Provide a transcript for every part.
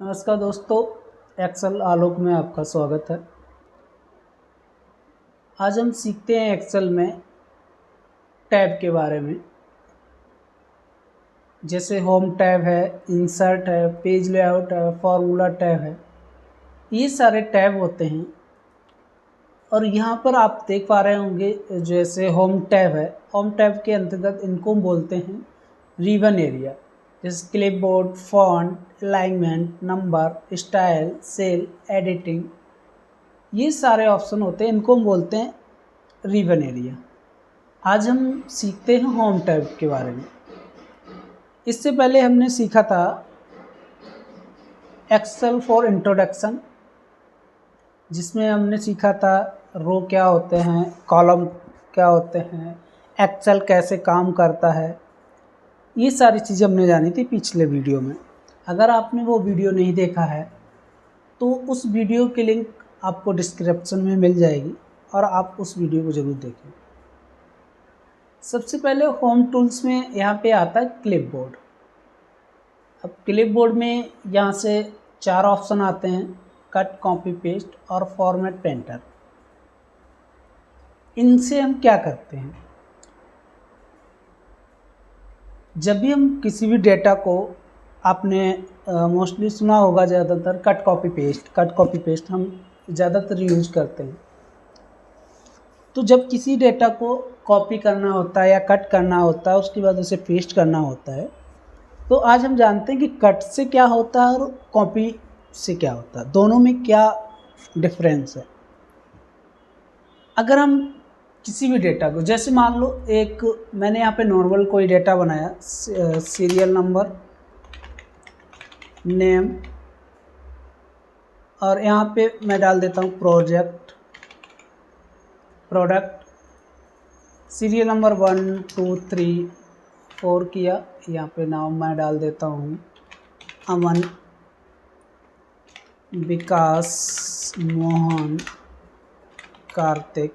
नमस्कार दोस्तों, एक्सेल आलोक में आपका स्वागत है। आज हम सीखते हैं एक्सेल में टैब के बारे में। जैसे होम टैब है, इंसर्ट है, पेज लेआउट है, फॉर्मूला टैब है। ये सारे टैब होते हैं और यहाँ पर आप देख पा रहे होंगे जैसे होम टैब है। होम टैब के अंतर्गत इनको बोलते हैं रिबन एरिया। जैसे clipboard, font, alignment, number, style, cell, editing, ये सारे ऑप्शन होते हैं, इनको हम बोलते हैं रिबन एरिया। आज हम सीखते हैं होम टैब के बारे में। इससे पहले हमने सीखा था एक्सेल फॉर इंट्रोडक्शन, जिसमें हमने सीखा था रो क्या होते हैं, कॉलम क्या होते हैं, एक्सेल कैसे काम करता है। ये सारी चीज़ें हमने जानी थी पिछले वीडियो में। अगर आपने वो वीडियो नहीं देखा है तो उस वीडियो की लिंक आपको डिस्क्रिप्शन में मिल जाएगी और आप उस वीडियो को ज़रूर देखें। सबसे पहले होम टूल्स में यहाँ पे आता है क्लिपबोर्ड। अब क्लिपबोर्ड में यहाँ से 4 ऑप्शन आते हैं: कट, कॉपी, पेस्ट और फॉर्मेट पेंटर। इनसे हम क्या करते हैं? जब भी हम किसी भी डेटा को, आपने मोस्टली सुना होगा ज़्यादातर कट कॉपी पेस्ट हम ज़्यादातर यूज करते हैं। तो जब किसी डेटा को कॉपी करना होता है या कट करना होता है, उसके बाद उसे पेस्ट करना होता है, तो आज हम जानते हैं कि कट से क्या होता है और कॉपी से क्या होता है, दोनों में क्या डिफरेंस है। अगर हम किसी भी डेटा को, जैसे मान लो मैंने यहाँ पे नॉर्मल कोई डेटा बनाया, सीरियल नंबर, नेम, और यहाँ पे मैं डाल देता हूँ प्रोडक्ट, सीरियल नंबर 1 2 3 4 किया। यहाँ पे नाम मैं डाल देता हूँ अमन, विकास, मोहन, कार्तिक।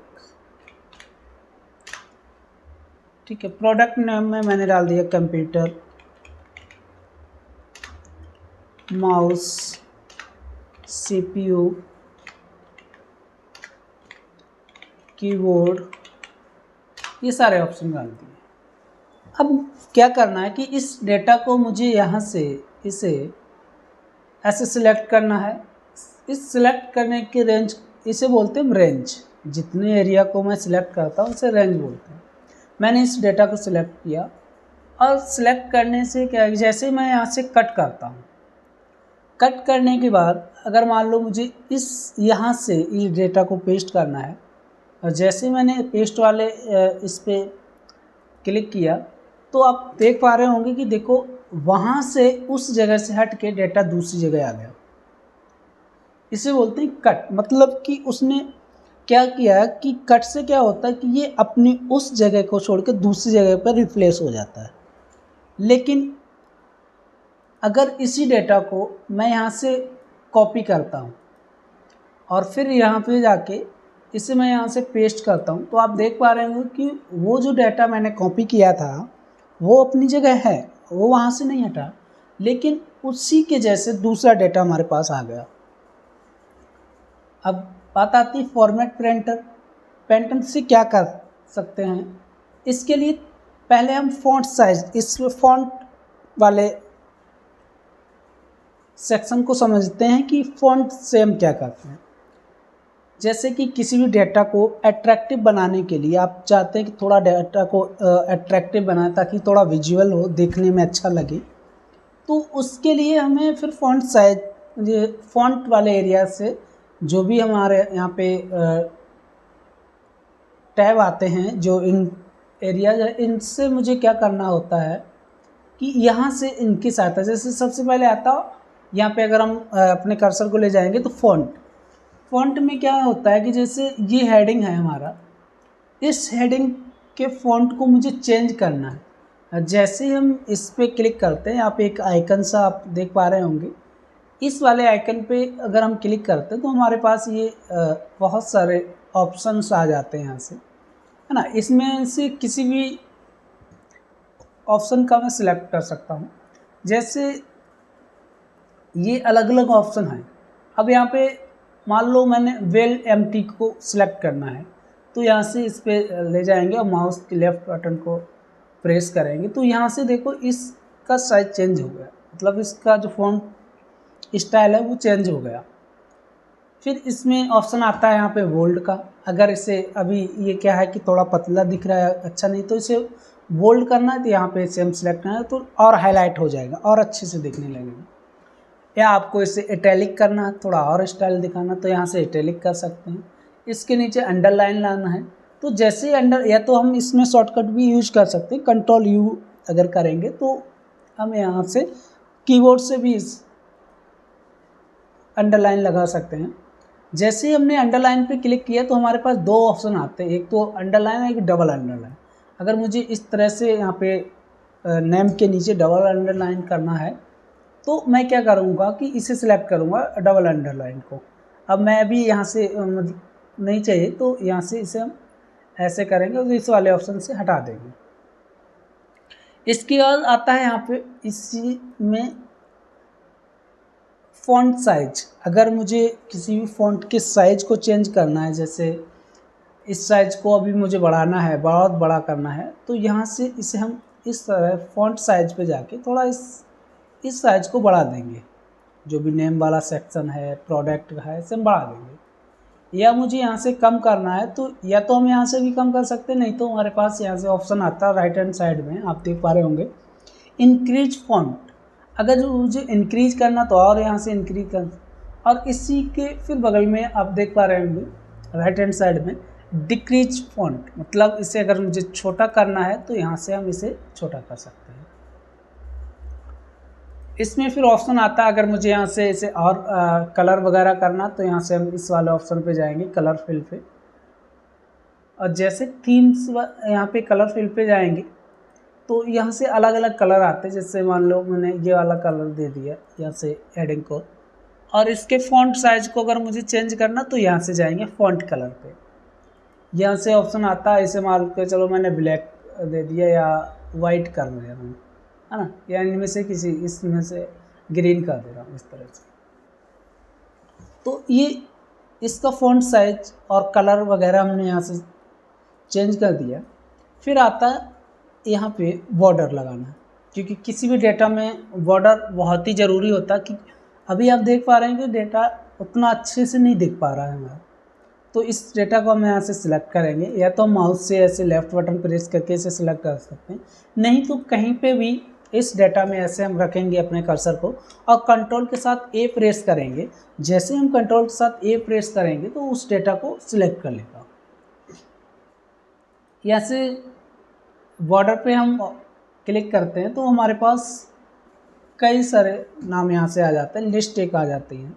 ठीक है। प्रोडक्ट नेम में मैंने डाल दिया कंप्यूटर, माउस, सीपीयू, कीबोर्ड, ये सारे ऑप्शन डाल दिए। अब क्या करना है कि इस डेटा को मुझे यहाँ से इसे ऐसे सिलेक्ट करना है। इस सिलेक्ट करने की रेंज, इसे बोलते हैं रेंज। जितने एरिया को मैं सिलेक्ट करता हूँ उसे रेंज बोलते हैं। मैंने इस डेटा को सिलेक्ट किया और सिलेक्ट करने से क्या है, जैसे मैं यहाँ से कट करता हूँ, कट करने के बाद अगर मान लो मुझे यहाँ से इस डेटा को पेस्ट करना है, और जैसे मैंने पेस्ट वाले इस पर क्लिक किया तो आप देख पा रहे होंगे कि देखो वहाँ से उस जगह से हट के डेटा दूसरी जगह आ गया। इसे बोलते हैं कट। मतलब कि उसने क्या किया कि कट से क्या होता है कि ये अपनी उस जगह को छोड़ के दूसरी जगह पर रिप्लेस हो जाता है। लेकिन अगर इसी डेटा को मैं यहाँ से कॉपी करता हूँ और फिर यहाँ पे जाके इसे मैं यहाँ से पेस्ट करता हूँ, तो आप देख पा रहे होंगे कि वो जो डेटा मैंने कॉपी किया था वो अपनी जगह है, वो वहाँ से नहीं हटा, लेकिन उसी के जैसे दूसरा डेटा हमारे पास आ गया। अब बात आती है फॉर्मेट पेंटर से क्या कर सकते हैं। इसके लिए पहले हम फ़ॉन्ट साइज, इस फ़ॉन्ट वाले सेक्शन को समझते हैं कि फ़ॉन्ट से हम क्या करते हैं। जैसे कि किसी भी डेटा को अट्रैक्टिव बनाने के लिए आप चाहते हैं कि थोड़ा डेटा को अट्रैक्टिव बनाए ताकि थोड़ा विजुअल हो, देखने में अच्छा लगे, तो उसके लिए हमें फिर फ़ॉन्ट साइज, ये फ़ॉन्ट वाले एरिया से जो भी हमारे यहाँ पे टैब आते हैं, जो इन एरियाज है, इनसे मुझे क्या करना होता है कि यहाँ से इनकी सहायता, जैसे सबसे पहले आता यहाँ पे अगर हम अपने कर्सर को ले जाएंगे तो फ़ॉन्ट में क्या होता है कि जैसे ये हेडिंग है हमारा, इस हेडिंग के फ़ॉन्ट को मुझे चेंज करना है। जैसे ही हम इस पे क्लिक करते हैं, यहाँ पे एक आइकन सा आप देख पा रहे होंगे, इस वाले आइकन पे अगर हम क्लिक करते हैं तो हमारे पास ये बहुत सारे ऑप्शंस आ जाते हैं यहाँ से, है ना। इसमें से किसी भी ऑप्शन का मैं सिलेक्ट कर सकता हूँ। जैसे ये अलग अलग ऑप्शन हैं। अब यहाँ पे मान लो मैंने वेल एम्प्टी को सिलेक्ट करना है, तो यहाँ से इस पर ले जाएंगे और माउस के लेफ्ट बटन को प्रेस करेंगे तो यहाँ से देखो इसका साइज चेंज हो गया, मतलब इसका जो फॉन्ट स्टाइल है वो चेंज हो गया। फिर इसमें ऑप्शन आता है यहाँ पे बोल्ड का, अगर इसे अभी ये क्या है कि थोड़ा पतला दिख रहा है, अच्छा नहीं, तो इसे बोल्ड करना है तो यहाँ पे सेम सेलेक्ट करना है तो और हाईलाइट हो जाएगा और अच्छे से दिखने लगेगा। या आपको इसे इटैलिक करना है, थोड़ा और स्टाइल दिखाना, तो यहाँ से इटैलिक कर सकते हैं। इसके नीचे अंडरलाइन लाना है, तो जैसे अंडर, या तो हम इसमें शॉर्टकट भी यूज कर सकते हैं, कंट्रोल यू अगर करेंगे तो हम यहाँ से कीबोर्ड से भी इस अंडरलाइन लगा सकते हैं। जैसे ही हमने अंडरलाइन पे क्लिक किया तो हमारे पास दो ऑप्शन आते हैं, एक तो अंडरलाइन है, एक डबल अंडरलाइन। अगर मुझे इस तरह से यहाँ पे नेम के नीचे डबल अंडरलाइन करना है तो मैं क्या करूँगा कि इसे सिलेक्ट करूँगा डबल अंडरलाइन को। अब मैं अभी यहाँ से नहीं चाहिए तो यहाँ से इसे हम ऐसे करेंगे और इस वाले ऑप्शन से हटा देंगे। इसके बाद आता है यहाँ पे इसी में फ़ॉन्ट साइज। अगर मुझे किसी भी फ़ॉन्ट के साइज को चेंज करना है, जैसे इस साइज को अभी मुझे बढ़ाना है, बहुत बड़ा करना है, तो यहाँ से इसे हम इस तरह फ़ॉन्ट साइज पे जाके थोड़ा इस साइज को बढ़ा देंगे। जो भी नेम वाला सेक्शन है, प्रोडक्ट है, इसे हम बढ़ा देंगे। या मुझे यहाँ से कम करना है तो या तो हम यहाँ से भी कम कर सकते हैं, नहीं तो हमारे पास यहाँ से ऑप्शन आता है राइट हैंड साइड में, आप देख पा रहे होंगे इंक्रीज फॉन्ट। अगर जो मुझे इंक्रीज करना तो और यहाँ से इंक्रीज कर, और इसी के फिर बगल में आप देख पा रहे होंगे राइट हैंड साइड में डिक्रीज फॉन्ट, मतलब इसे अगर मुझे छोटा करना है तो यहाँ से हम इसे छोटा कर सकते हैं। इसमें फिर ऑप्शन आता है अगर मुझे यहाँ से इसे और कलर वगैरह करना तो यहाँ से हम इस वाले ऑप्शन पे जाएंगे कलर फिल पे, और जैसे थीम्स यहाँ पे कलर फिल पे जाएंगे तो यहाँ से अलग अलग कलर आते हैं। जैसे मान लो मैंने ये वाला कलर दे दिया यहाँ से हेडिंग को, और इसके फॉन्ट साइज को अगर मुझे चेंज करना तो यहाँ से जाएंगे फॉन्ट कलर पे। यहाँ से ऑप्शन आता है, इसे मान के चलो मैंने ब्लैक दे दिया या वाइट कर दिया मैंने, है ना, या इनमें से किसी इसमें से ग्रीन कर दे रहा हूँ इस तरह से। तो ये इसका फॉन्ट साइज और कलर वगैरह हमने यहाँ से चेंज कर दिया। फिर आता है यहाँ पे बॉर्डर लगाना, क्योंकि किसी भी डेटा में बॉर्डर बहुत ही ज़रूरी होता है। कि अभी आप देख पा रहे हैं कि डेटा उतना अच्छे से नहीं दिख पा रहा है हमारा, तो इस डेटा को हम यहाँ से सिलेक्ट करेंगे, या तो माउस से ऐसे लेफ़्ट बटन प्रेस करके इसे सिलेक्ट कर सकते हैं, नहीं तो कहीं पे भी इस डेटा में ऐसे हम रखेंगे अपने कर्सर को और कंट्रोल के साथ ए प्रेस करेंगे। जैसे हम कंट्रोल के साथ ए प्रेस करेंगे तो उस डेटा को सिलेक्ट कर लेगा। यहाँ से बॉर्डर पे हम क्लिक करते हैं तो हमारे पास कई सारे नाम यहाँ से आ जाते हैं, लिस्ट एक आ जाती है।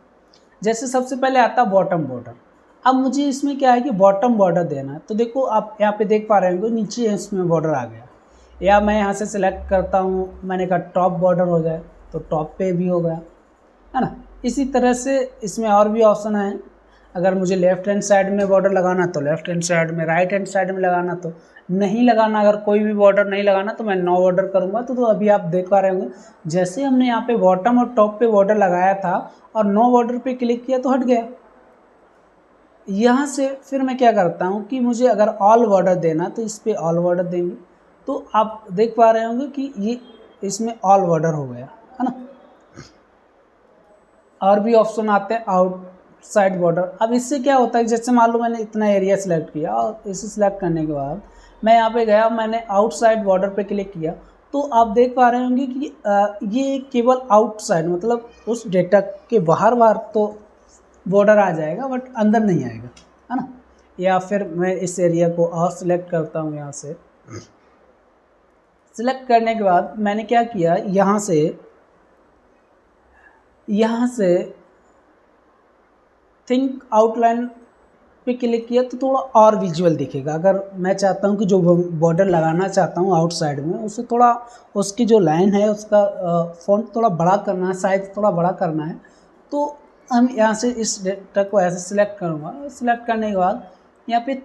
जैसे सबसे पहले आता है बॉटम बॉर्डर। अब मुझे इसमें क्या है कि बॉटम बॉर्डर देना है, तो देखो आप यहाँ पे देख पा रहे होंगे नीचे इसमें बॉर्डर आ गया। या मैं यहाँ से सिलेक्ट करता हूँ, मैंने कहा टॉप बॉर्डर हो जाए तो टॉप पे भी हो गया, है ना। इसी तरह से इसमें और भी ऑप्शन है, अगर मुझे लेफ़्ट हैंड साइड में बॉर्डर लगाना तो लेफ़्ट हैंड साइड में, राइट हैंड साइड में लगाना तो नहीं लगाना, अगर कोई भी बॉर्डर नहीं लगाना तो मैं नो बॉर्डर करूँगा। तो अभी आप देख पा रहे होंगे जैसे हमने यहाँ पे बॉटम और टॉप पे बॉर्डर लगाया था और नो बॉर्डर पे क्लिक किया तो हट गया। यहाँ से फिर मैं क्या करता हूँ कि मुझे अगर ऑल बॉर्डर देना तो इस पर ऑल बॉर्डर देंगे, तो आप देख पा रहे होंगे कि ये इसमें ऑल बॉर्डर हो गया, है ना। और भी ऑप्शन आते हैं आउटसाइड बॉर्डर। अब इससे क्या होता है, जैसे मान लो मैंने इतना एरिया सेलेक्ट किया और इसे सिलेक्ट करने के बाद मैं यहाँ पे गया, मैंने आउटसाइड बॉर्डर पे क्लिक किया, तो आप देख पा रहे होंगे कि ये केवल आउटसाइड, मतलब उस डेटा के बाहर तो बॉर्डर आ जाएगा बट अंदर नहीं आएगा, है ना। या फिर मैं इस एरिया को और सिलेक्ट करता हूँ। यहाँ से सिलेक्ट करने के बाद मैंने क्या किया, यहाँ से थिंक आउटलाइन पे क्लिक किया तो थोड़ा और विजुअल दिखेगा। अगर मैं चाहता हूँ कि जो बॉर्डर लगाना चाहता हूँ आउटसाइड में, उसे थोड़ा उसकी जो लाइन है उसका फॉन्ट थोड़ा बड़ा करना है, साइज थोड़ा बड़ा करना है, तो हम यहाँ से इस डेटा को ऐसे सिलेक्ट करूँगा। सिलेक्ट करने के बाद यहाँ पे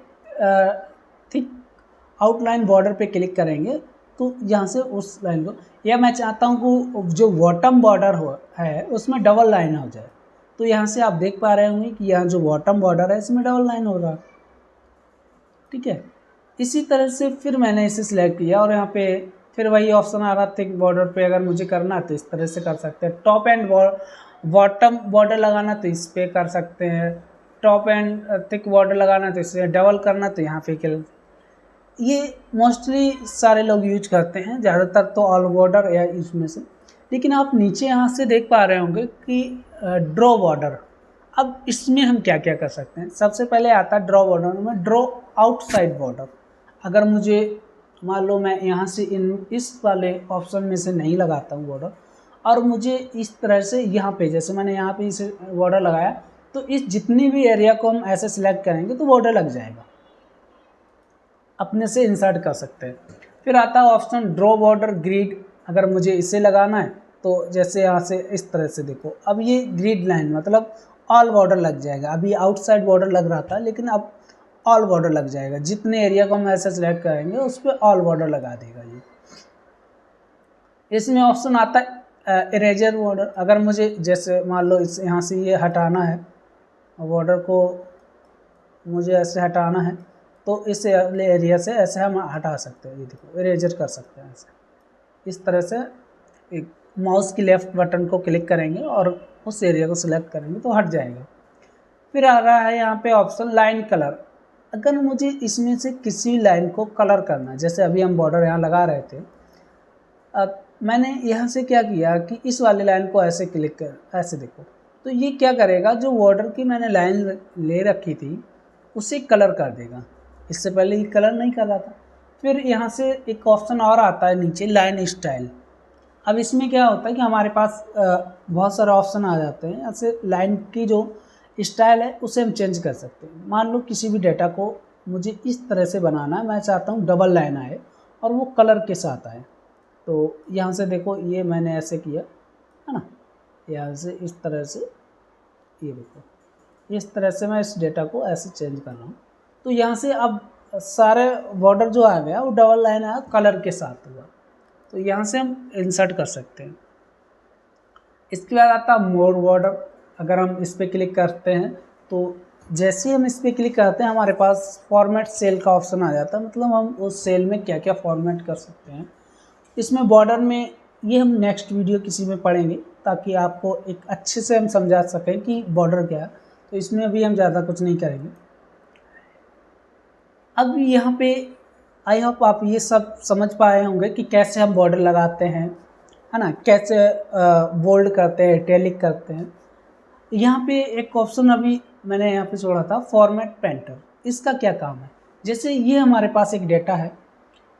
थिक आउटलाइन बॉर्डर पे क्लिक करेंगे तो यहाँ से उस लाइन को, या मैं चाहता हूँ कि जो बॉटम बॉर्डर है उसमें डबल लाइन हो जाए, तो यहाँ से आप देख पा रहे होंगे कि यहाँ जो बॉटम बॉर्डर है इसमें डबल लाइन हो रहा है। ठीक है, इसी तरह से फिर मैंने इसे सिलेक्ट किया और यहाँ पे फिर वही ऑप्शन आ रहा थिक बॉर्डर पे, अगर मुझे करना है तो इस तरह से कर सकते हैं। टॉप एंड बॉटम बॉर्डर लगाना तो इस पे कर सकते हैं, टॉप एंड थिक बॉर्डर लगाना तो इसे डबल करना तो यहाँ पे कर। ये मोस्टली सारे लोग यूज करते हैं, ज़्यादातर तो ऑल बॉर्डर या इसमें से। लेकिन आप नीचे यहाँ से देख पा रहे होंगे कि ड्रॉ बॉर्डर। अब इसमें हम क्या क्या कर सकते हैं, सबसे पहले आता है ड्रॉ बॉर्डर में ड्रॉ आउटसाइड बॉर्डर। अगर मुझे मान लो मैं यहाँ से इस वाले ऑप्शन में से नहीं लगाता हूँ बॉर्डर, और मुझे इस तरह से यहाँ पे, जैसे मैंने यहाँ पे इसे बॉर्डर लगाया, तो इस जितनी भी एरिया को हम ऐसे सिलेक्ट करेंगे तो बॉर्डर लग जाएगा, अपने से इंसर्ट कर सकते हैं। फिर आता है ऑप्शन ड्रॉ बॉर्डर ग्रिड। अगर मुझे इसे लगाना है तो जैसे यहाँ से इस तरह से देखो, अब ये ग्रिड लाइन मतलब ऑल बॉर्डर लग जाएगा। अभी आउटसाइड बॉर्डर लग रहा था, लेकिन अब ऑल बॉर्डर लग जाएगा। जितने एरिया को हम ऐसे सिलेक्ट करेंगे उस पर ऑल बॉर्डर लगा देगा ये। इसमें ऑप्शन आता है इरेजर बॉर्डर। अगर मुझे जैसे मान लो इस यहाँ से ये हटाना है, बॉर्डर को मुझे ऐसे हटाना है, तो इस एरिया से ऐसे हम हटा सकते हैं। ये देखो इरेजर कर सकते हैं ऐसे, इस तरह से एक माउस की लेफ़्ट बटन को क्लिक करेंगे और उस एरिया को सिलेक्ट करेंगे तो हट जाएगा। फिर आ रहा है यहाँ पे ऑप्शन लाइन कलर। अगर मुझे इसमें से किसी लाइन को कलर करना है, जैसे अभी हम बॉर्डर यहाँ लगा रहे थे, अब मैंने यहाँ से क्या किया कि इस वाले लाइन को ऐसे क्लिक कर, ऐसे देखो, तो ये क्या करेगा, जो बॉर्डर की मैंने लाइन ले रखी थी उसे कलर कर देगा। इससे पहले ये कलर नहीं कर रहा था। फिर यहाँ से एक ऑप्शन और आता है नीचे लाइन स्टाइल। अब इसमें क्या होता है कि हमारे पास बहुत सारे ऑप्शन आ जाते हैं। ऐसे लाइन की जो स्टाइल है उसे हम चेंज कर सकते हैं। मान लो किसी भी डेटा को मुझे इस तरह से बनाना है, मैं चाहता हूँ डबल लाइन आए और वो कलर के साथ आए, तो यहाँ से देखो ये मैंने ऐसे किया है ना, यहाँ से इस तरह से, ये देखो इस तरह से मैं इस डेटा को ऐसे चेंज कर रहा हूँ। तो यहाँ से अब सारे बॉर्डर जो आ गया वो डबल लाइन आया, कलर के साथ हुआ, तो यहाँ से हम इंसर्ट कर सकते हैं। इसके बाद आता है मोर बॉर्डर। अगर हम इस पर क्लिक करते हैं तो जैसे ही हम इस पर क्लिक करते हैं हमारे पास फॉर्मेट सेल का ऑप्शन आ जाता है। मतलब हम उस सेल में क्या क्या फॉर्मेट कर सकते हैं। इसमें बॉर्डर में ये हम नेक्स्ट वीडियो किसी में पढ़ेंगे, ताकि आपको एक अच्छे से हम समझा सकें कि बॉर्डर क्या है। तो इसमें अभी हम ज़्यादा कुछ नहीं करेंगे। अब यहाँ पे आई होप आप ये सब समझ पाए होंगे कि कैसे हम बॉर्डर लगाते हैं, है ना, कैसे बोल्ड करते हैं, इटैलिक करते हैं। यहाँ पे एक ऑप्शन अभी मैंने यहाँ पे छोड़ा था, फॉर्मेट पेंटर। इसका क्या काम है, जैसे ये हमारे पास एक डेटा है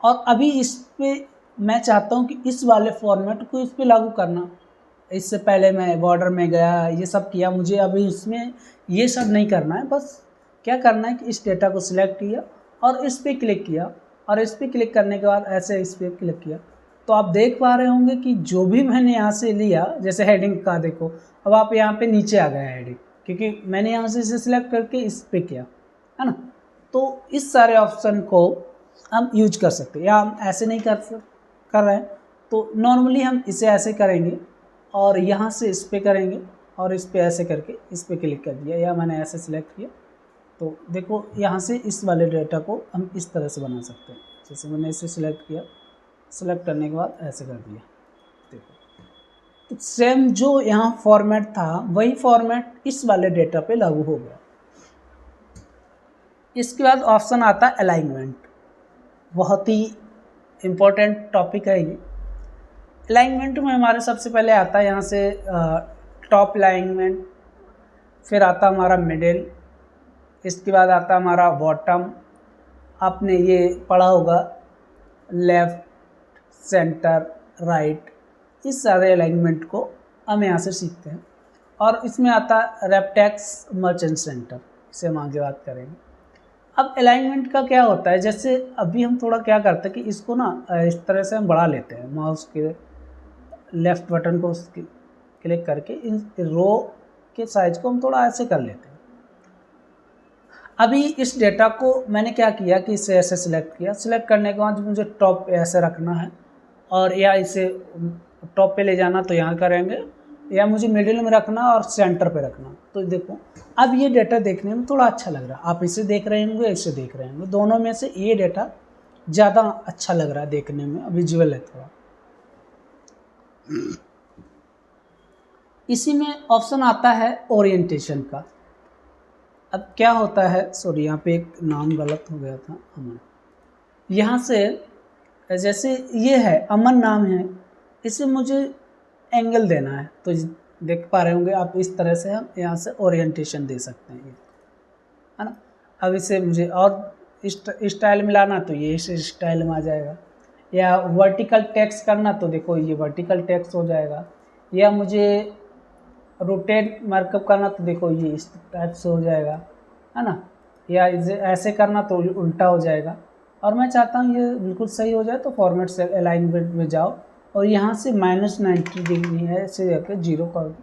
और अभी इस पे मैं चाहता हूँ कि इस वाले फॉर्मेट को इस पे लागू करना। इससे पहले मैं बॉर्डर में गया, ये सब किया, मुझे अभी इसमें ये सब नहीं करना है। बस क्या करना है कि इस डेटा को सिलेक्ट किया और इस पर क्लिक किया, और इस पर क्लिक करने के बाद ऐसे इस पर क्लिक किया, तो आप देख पा रहे होंगे कि जो भी मैंने यहाँ से लिया, जैसे हेडिंग का देखो, अब आप यहाँ पे नीचे आ गया हेडिंग, क्योंकि मैंने यहाँ से इसे सिलेक्ट करके इस पे किया, है ना। तो इस सारे ऑप्शन को हम यूज कर सकते हैं, या हम ऐसे नहीं कर रहे हैं तो नॉर्मली हम इसे ऐसे करेंगे और यहाँ से इस पे करेंगे और इस पे ऐसे करके इस पे क्लिक कर दिया, या मैंने ऐसे सिलेक्ट किया। तो देखो यहाँ से इस वाले डेटा को हम इस तरह से बना सकते हैं। जैसे मैंने इसे सिलेक्ट किया, सिलेक्ट करने के बाद ऐसे कर दिया, देखो तो सेम जो यहाँ फॉर्मेट था वही फॉर्मेट इस वाले डेटा पे लागू हो गया। इसके बाद ऑप्शन आता है अलाइनमेंट। बहुत ही इम्पोर्टेंट टॉपिक है ये। अलाइनमेंट में हमारे सबसे पहले आता है यहाँ से टॉप अलाइनमेंट, फिर आता हमारा मिडिल, इसके बाद आता हमारा बॉटम। आपने ये पढ़ा होगा लेफ़्ट, सेंटर, राइट, इस सारे अलाइनमेंट को हम यहाँ से सीखते हैं। और इसमें आता है रेप्टेक्स मर्चेंट सेंटर, इसे हम आगे बात करेंगे। अब अलाइनमेंट का क्या होता है, जैसे अभी हम थोड़ा क्या करते हैं कि इसको ना इस तरह से हम बढ़ा लेते हैं, माउस के लेफ़्ट बटन को क्लिक करके इन रो के साइज को हम थोड़ा ऐसे कर लेते हैं। अभी इस डेटा को मैंने क्या किया कि इसे ऐसे सिलेक्ट किया, सिलेक्ट करने के बाद मुझे टॉप पे ऐसे रखना है और या इसे टॉप पे ले जाना तो यहाँ करेंगे, या मुझे मिडिल में रखना और सेंटर पे रखना। तो देखो अब ये डेटा देखने में थोड़ा अच्छा लग रहा है, आप इसे देख रहे होंगे, इसे देख रहे होंगे, दोनों में से ये डेटा ज़्यादा अच्छा लग रहा है देखने में, विजुअल है थोड़ा। इसी में ऑप्शन आता है ओरिएंटेशन का। अब क्या होता है, सॉरी यहाँ पे एक नाम गलत हो गया था, अमन। यहाँ से जैसे ये है अमन नाम है, इसे मुझे एंगल देना है, तो देख पा रहे होंगे आप, इस तरह से हम यहाँ से ओरिएंटेशन दे सकते हैं, है ना। अब इसे मुझे और स्टाइल मिलाना तो ये इस स्टाइल में आ जाएगा, या वर्टिकल टेक्स्ट करना तो देखो ये वर्टिकल टेक्स्ट हो जाएगा, या मुझे रोटेट मार्कअप करना तो देखो ये इस टाइप से हो जाएगा, है ना, या इसे ऐसे करना तो उल्टा हो जाएगा। और मैं चाहता हूँ ये बिल्कुल सही हो जाए, तो फॉर्मेट से अलाइनमेंट में जाओ और यहाँ से -90 डिग्री है ऐसे जाकर 0 कर,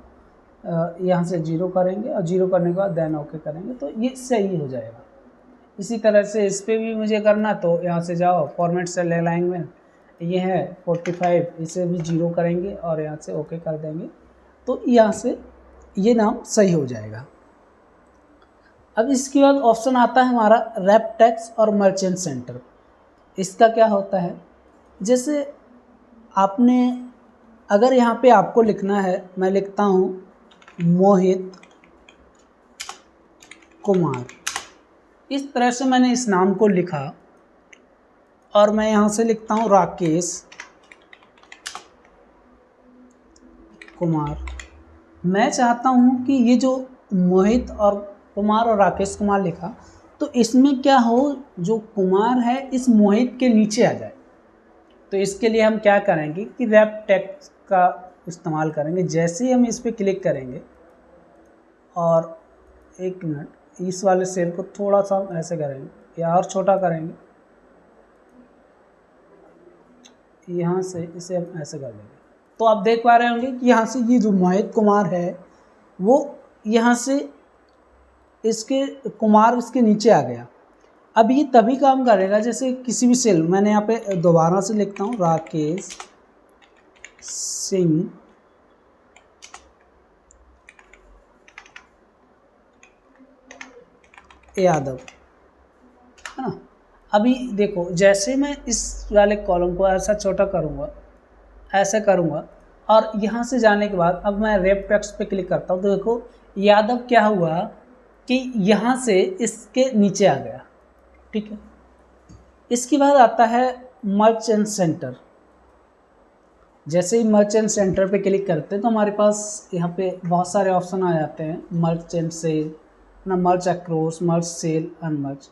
यहाँ से 0 करेंगे और 0 करने के बाद देन ओके करेंगे, तो ये सही हो जाएगा। इसी तरह से इस पर भी मुझे करना, तो यहाँ से जाओ फॉर्मेट सेल अलाइनमेंट, ये है 45, इसे भी 0 करेंगे और यहाँ से ओके कर देंगे, तो यहाँ से ये नाम सही हो जाएगा। अब इसके बाद ऑप्शन आता है हमारा रैप टेक्स्ट और मर्चेंट सेंटर। इसका क्या होता है, जैसे आपने अगर यहाँ पे आपको लिखना है, मैं लिखता हूँ मोहित कुमार, इस तरह से मैंने इस नाम को लिखा और मैं यहाँ से लिखता हूँ राकेश कुमार। मैं चाहता हूँ कि ये जो मोहित और कुमार और राकेश कुमार लिखा, तो इसमें क्या हो, जो कुमार है इस मोहित के नीचे आ जाए। तो इसके लिए हम क्या करेंगे कि रैप टेक्स्ट का इस्तेमाल करेंगे। जैसे ही हम इस पर क्लिक करेंगे और एक मिनट, इस वाले सेल को थोड़ा सा ऐसे करेंगे या और छोटा करेंगे, यहाँ से इसे हम ऐसे कर देंगे, तो आप देख पा रहे होंगे कि यहाँ से ये जो मोहित कुमार है वो यहाँ से इसके कुमार इसके नीचे आ गया। अब ये तभी काम करेगा जैसे किसी भी सेल, मैंने यहाँ पे दोबारा से लिखता हूँ राकेश सिंह यादव, है ना। अभी देखो जैसे मैं इस वाले कॉलम को ऐसा छोटा करूँगा, ऐसे करूँगा और यहाँ से जाने के बाद अब मैं रैप टेक्स्ट पे क्लिक करता हूँ, तो देखो यादव क्या हुआ कि यहाँ से इसके नीचे आ गया, ठीक है। इसके बाद आता है मर्चेंट सेंटर। जैसे ही मर्चेंट सेंटर पे क्लिक करते हैं तो हमारे पास यहाँ पे बहुत सारे ऑप्शन आ जाते हैं, मर्चेंट सेल ना, मर्च अक्रॉस, मर्च सेल, अनमर्च।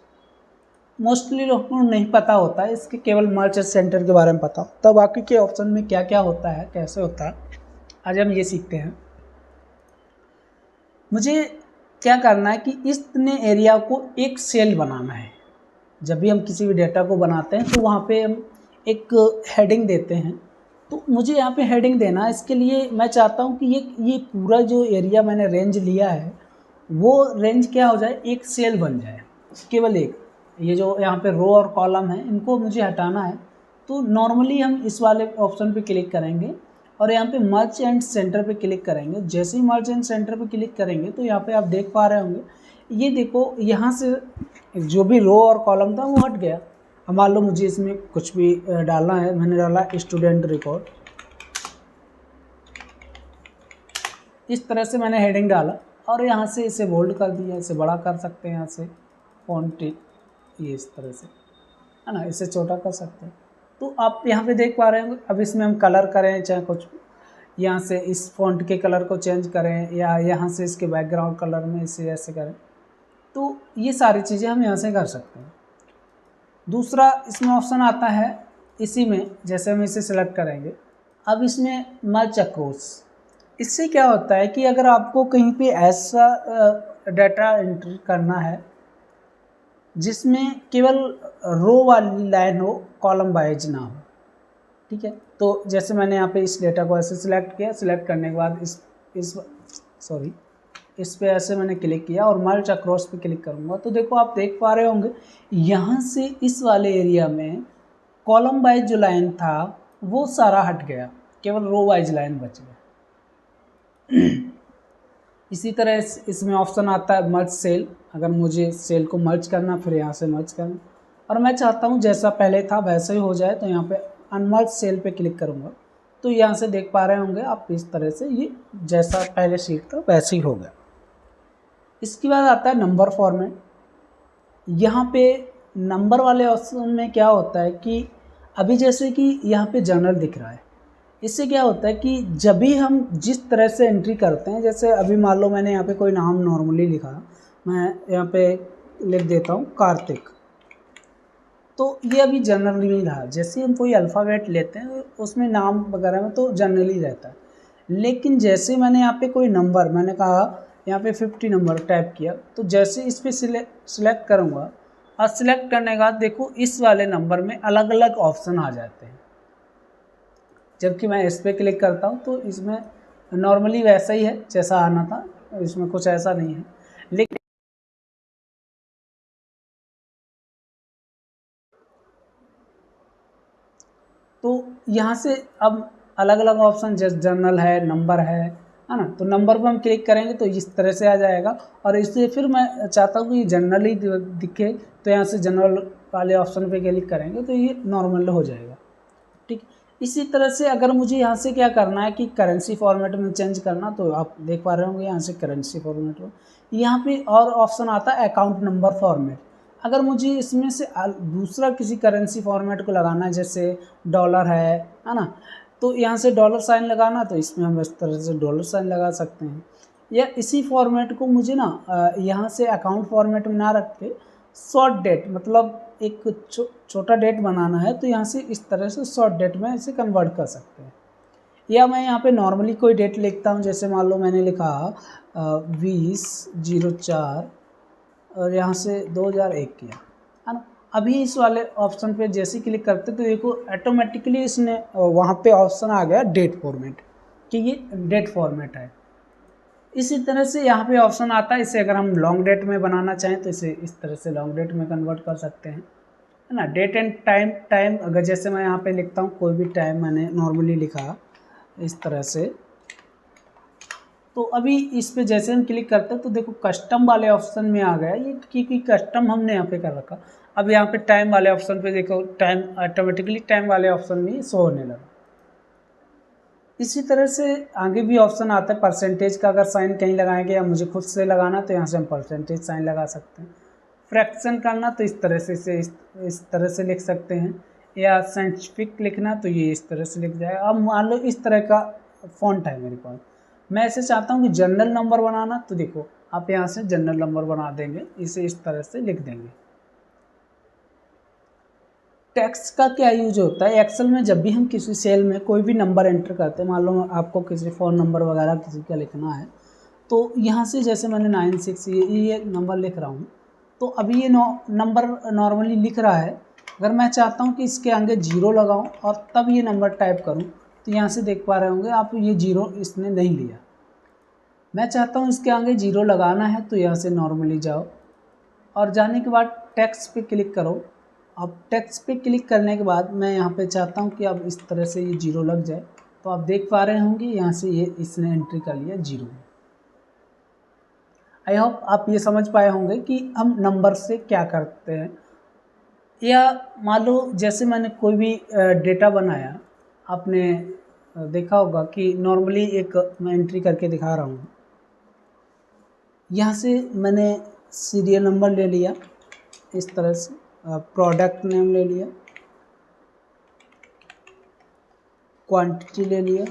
मोस्टली लोगों को नहीं पता होता है, इसके केवल मर्चेंट सेंटर के बारे में पता होता है। बाकी के ऑप्शन में क्या क्या होता है, कैसे होता है, आज हम ये सीखते हैं। मुझे क्या करना है कि इतने एरिया को एक सेल बनाना है। जब भी हम किसी भी डेटा को बनाते हैं तो वहाँ पे हम एक हेडिंग देते हैं, तो मुझे यहाँ पे हेडिंग देना है। इसके लिए मैं चाहता हूँ कि ये पूरा जो एरिया मैंने रेंज लिया है वो रेंज क्या हो जाए, एक सेल बन जाए, केवल एक। ये जो यहाँ पे रो और कॉलम है इनको मुझे हटाना है, तो नॉर्मली हम इस वाले ऑप्शन पे क्लिक करेंगे और यहाँ पे मर्ज एंड सेंटर पे क्लिक करेंगे। जैसे ही मर्ज एंड सेंटर पे क्लिक करेंगे तो यहाँ पे आप देख पा रहे होंगे, ये देखो यहाँ से जो भी रो और कॉलम था वो हट गया। अब मान लो मुझे इसमें कुछ भी डालना है, मैंने डाला स्टूडेंट रिकॉर्ड, इस तरह से मैंने हेडिंग डाला और यहाँ से इसे बोल्ड कर दिया, इसे बड़ा कर सकते हैं, यहाँ से फॉन्ट ये इस तरह से, है ना, इसे छोटा कर सकते हैं। तो आप यहाँ पे देख पा रहे होंगे। अब इसमें हम कलर करें, चाहे कुछ यहाँ से इस फॉन्ट के कलर को चेंज करें या यहाँ से इसके बैकग्राउंड कलर में इसे ऐसे करें, तो ये सारी चीज़ें हम यहाँ से कर सकते हैं। दूसरा इसमें ऑप्शन आता है, इसी में जैसे हम इसे सिलेक्ट करेंगे, अब इसमें मर्ज अक्रॉस। इससे क्या होता है कि अगर आपको कहीं पे ऐसा डाटा एंटर करना है जिसमें केवल रो वाली लाइन हो, कॉलम वाइज ना हो, ठीक है। तो जैसे मैंने यहाँ पे इस डेटा को ऐसे सिलेक्ट किया, सिलेक्ट करने के बाद इस पे ऐसे मैंने क्लिक किया और मर्ज अक्रॉस पे क्लिक करूँगा तो देखो आप देख पा रहे होंगे यहाँ से इस वाले एरिया में कॉलम वाइज जो लाइन था वो सारा हट गया, केवल रो वाइज लाइन बच गया। इसी तरह इसमें ऑप्शन आता है मर्ज सेल, अगर मुझे सेल को मर्ज करना फिर यहाँ से मर्ज करना और मैं चाहता हूँ जैसा पहले था वैसा ही हो जाए तो यहाँ पे अनमर्ज सेल पे क्लिक करूँगा तो यहाँ से देख पा रहे होंगे आप इस तरह से ये जैसा पहले शीट था वैसे ही हो गया। इसके बाद आता है नंबर फॉर्मेट। यहाँ पे नंबर वाले ऑप्शन में क्या होता है कि अभी जैसे कि यहाँ पे जनरल दिख रहा है, इससे क्या होता है कि जब भी हम जिस तरह से एंट्री करते हैं, जैसे अभी मान लो मैंने यहाँ पे कोई नाम नॉर्मली लिखा, मैं यहाँ पे लिख देता हूँ कार्तिक, तो ये अभी जनरली नहीं रहा। जैसे हम कोई अल्फ़ाबेट लेते हैं उसमें नाम वगैरह में तो जनरली रहता है, लेकिन जैसे मैंने यहाँ पे कोई नंबर, मैंने कहा यहाँ पे 50 नंबर टाइप किया तो जैसे इस पर सिलेक्ट करूँगा और सिलेक्ट करने के बाद देखो इस वाले नंबर में अलग अलग ऑप्शन आ जाते हैं। जबकि मैं इस पर क्लिक करता हूँ तो इसमें नॉर्मली वैसा ही है जैसा आना था, इसमें कुछ ऐसा नहीं है। लेकिन तो यहाँ से अब अलग अलग ऑप्शन जैसे जनरल है, नंबर है ना, तो नंबर पर हम क्लिक करेंगे तो इस तरह से आ जाएगा और इससे फिर मैं चाहता हूँ कि जनरल ही दिखे तो यहाँ से जनरल वाले ऑप्शन पे क्लिक करेंगे तो ये नॉर्मल हो जाएगा। ठीक, इसी तरह से अगर मुझे यहाँ से क्या करना है कि करेंसी फॉर्मेट में चेंज करना, तो आप देख पा रहे होंगे यहाँ से करेंसी फॉर्मेट में यहाँ पे और ऑप्शन आता है अकाउंट नंबर फॉर्मेट। अगर मुझे इसमें से दूसरा किसी करेंसी फॉर्मेट को लगाना है, जैसे डॉलर है ना, तो यहाँ से डॉलर साइन लगाना तो इसमें हम इस तरह से डॉलर साइन लगा सकते हैं। या इसी फॉर्मेट को मुझे ना यहाँ से अकाउंट फॉर्मेट में ना रख के शॉर्ट डेट, मतलब एक छोटा डेट बनाना है तो यहाँ से इस तरह से शॉर्ट डेट में इसे कन्वर्ट कर सकते हैं। या मैं यहाँ पे नॉर्मली कोई डेट लिखता हूँ, जैसे मान लो मैंने लिखा 20/04 और यहाँ से 2001 किया है ना। अभी इस वाले ऑप्शन पे जैसे क्लिक करते तो देखो ऑटोमेटिकली इसने वहाँ पे ऑप्शन आ गया डेट फॉर्मेट कि ये डेट फॉर्मेट है। इसी तरह से यहाँ पे ऑप्शन आता है, इसे अगर हम लॉन्ग डेट में बनाना चाहें तो इसे इस तरह से लॉन्ग डेट में कन्वर्ट कर सकते हैं, है ना। डेट एंड टाइम अगर जैसे मैं यहाँ पे लिखता हूँ कोई भी टाइम मैंने नॉर्मली लिखा इस तरह से, तो अभी इस पे जैसे हम क्लिक करते हैं तो देखो कस्टम वाले ऑप्शन में आ गया ये, क्योंकि कस्टम हमने यहाँ पे कर रखा। अब यहाँ पे टाइम वाले ऑप्शन पे देखो टाइम ऑटोमेटिकली टाइम वाले ऑप्शन में शो होने लगा। इसी तरह से आगे भी ऑप्शन आता है परसेंटेज का, अगर साइन कहीं लगाएंगे या मुझे खुद से लगाना तो यहाँ से हम परसेंटेज साइन लगा सकते हैं। फ्रैक्शन करना तो इस तरह से इस तरह से लिख सकते हैं, या साइंटिफिक लिखना तो ये इस तरह से लिख जाएगा। अब मान लो इस तरह का फॉन्ट है मेरे पास, मैं ऐसे चाहता हूँ कि जनरल नंबर बनाना, तो देखो आप यहाँ से जनरल नंबर बना देंगे, इसे इस तरह से लिख देंगे। टेक्स्ट का क्या यूज होता है एक्सेल में, जब भी हम किसी सेल में कोई भी नंबर एंटर करते हैं, मान लो आपको किसी फ़ोन नंबर वगैरह किसी का लिखना है, तो यहाँ से जैसे मैंने 96 ये नंबर लिख रहा हूँ, तो अभी ये नंबर नॉर्मली लिख रहा है। अगर मैं चाहता हूँ कि इसके आगे 0 लगाऊँ और तब ये नंबर टाइप करूँ, तो यहाँ से देख पा रहे होंगे आप ये 0 इसने नहीं लिया। मैं चाहता हूँ इसके आगे 0 लगाना है तो यहाँ से नॉर्मली जाओ और जाने के बाद टेक्स्ट पे क्लिक करो। अब टेक्स्ट पे क्लिक करने के बाद मैं यहाँ पे चाहता हूँ कि अब इस तरह से ये 0 लग जाए, तो आप देख पा रहे होंगे यहाँ से ये इसने एंट्री कर लिया 0। आई होप आप ये समझ पाए होंगे कि हम नंबर से क्या करते हैं। या मान लो जैसे मैंने कोई भी डेटा बनाया, आपने देखा होगा कि नॉर्मली एक मैं एंट्री करके दिखा रहा हूँ। यहाँ से मैंने सीरियल नंबर ले लिया, इस तरह से प्रोडक्ट नेम ले लिया, क्वांटिटी ले लिया,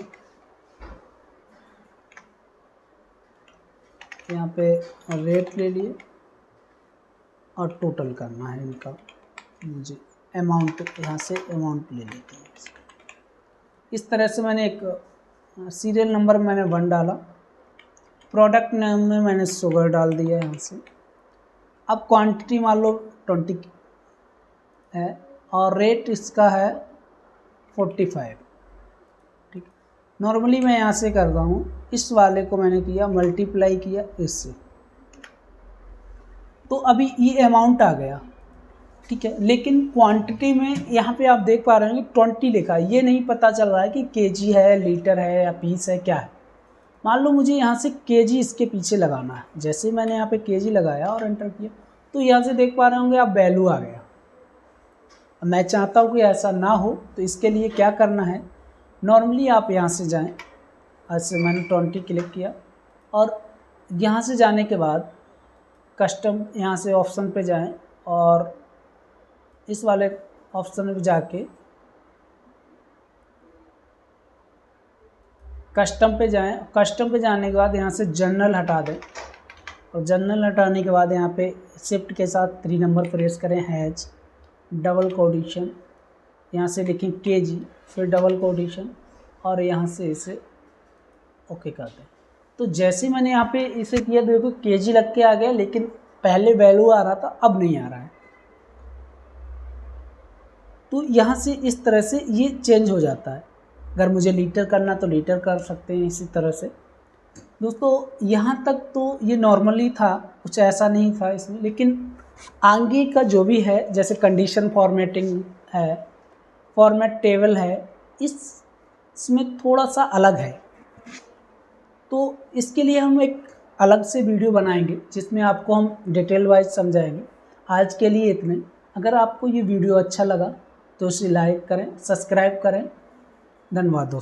यहाँ पे रेट ले लिया और टोटल करना है इनका मुझे अमाउंट, यहाँ से अमाउंट ले लेते हैं। इस तरह से मैंने एक सीरियल नंबर मैंने 1 डाला, प्रोडक्ट नेम में मैंने शुगर डाल दिया यहाँ से। अब क्वांटिटी मान लो 20 है और रेट इसका है 45, ठीक। नॉर्मली मैं यहाँ से करता हूँ, इस वाले को मैंने किया मल्टीप्लाई किया इससे, तो अभी ये अमाउंट आ गया, ठीक है। लेकिन क्वांटिटी में यहाँ पे आप देख पा रहे हैं कि 20 लिखा है, ये नहीं पता चल रहा है कि केजी है, लीटर है या पीस है, क्या है। मान लो मुझे यहाँ से केजी इसके पीछे लगाना है, जैसे मैंने यहाँ पे केजी लगाया और एंटर किया तो यहाँ से देख पा रहे होंगे आप वैल्यू आ गया। मैं चाहता हूँ कि ऐसा ना हो, तो इसके लिए क्या करना है, नॉर्मली आप यहाँ से जाएं, ऐसे मैंने 20 क्लिक किया और यहाँ से जाने के बाद कस्टम यहाँ से ऑप्शन पे जाएं और इस वाले ऑप्शन पे जाके कस्टम पे जाएं। कस्टम पे जाने के बाद यहाँ से जनरल हटा दें और जनरल हटाने के बाद यहाँ पे शिफ्ट के साथ 3 नंबर प्रेस करें, हैच डबल कोटेशन, यहाँ से लिखें केजी, फिर डबल कोटेशन और यहाँ से इसे ओके कर दें। तो जैसे मैंने यहाँ पे इसे किया देखो केजी लग के आ गया, लेकिन पहले वैल्यू आ रहा था, अब नहीं आ रहा है। तो यहाँ से इस तरह से ये चेंज हो जाता है। अगर मुझे लीटर करना तो लीटर कर सकते हैं इसी तरह से। दोस्तों यहाँ तक तो ये नॉर्मली था, कुछ ऐसा नहीं था इसमें, लेकिन आगे का जो भी है जैसे कंडीशन फॉर्मेटिंग है, फॉर्मेट टेबल है, इसमें थोड़ा सा अलग है। तो इसके लिए हम एक अलग से वीडियो बनाएंगे जिसमें आपको हम डिटेल वाइज समझाएंगे। आज के लिए इतने। अगर आपको ये वीडियो अच्छा लगा तो इसे लाइक करें, सब्सक्राइब करें। धन्यवाद दोस्तों।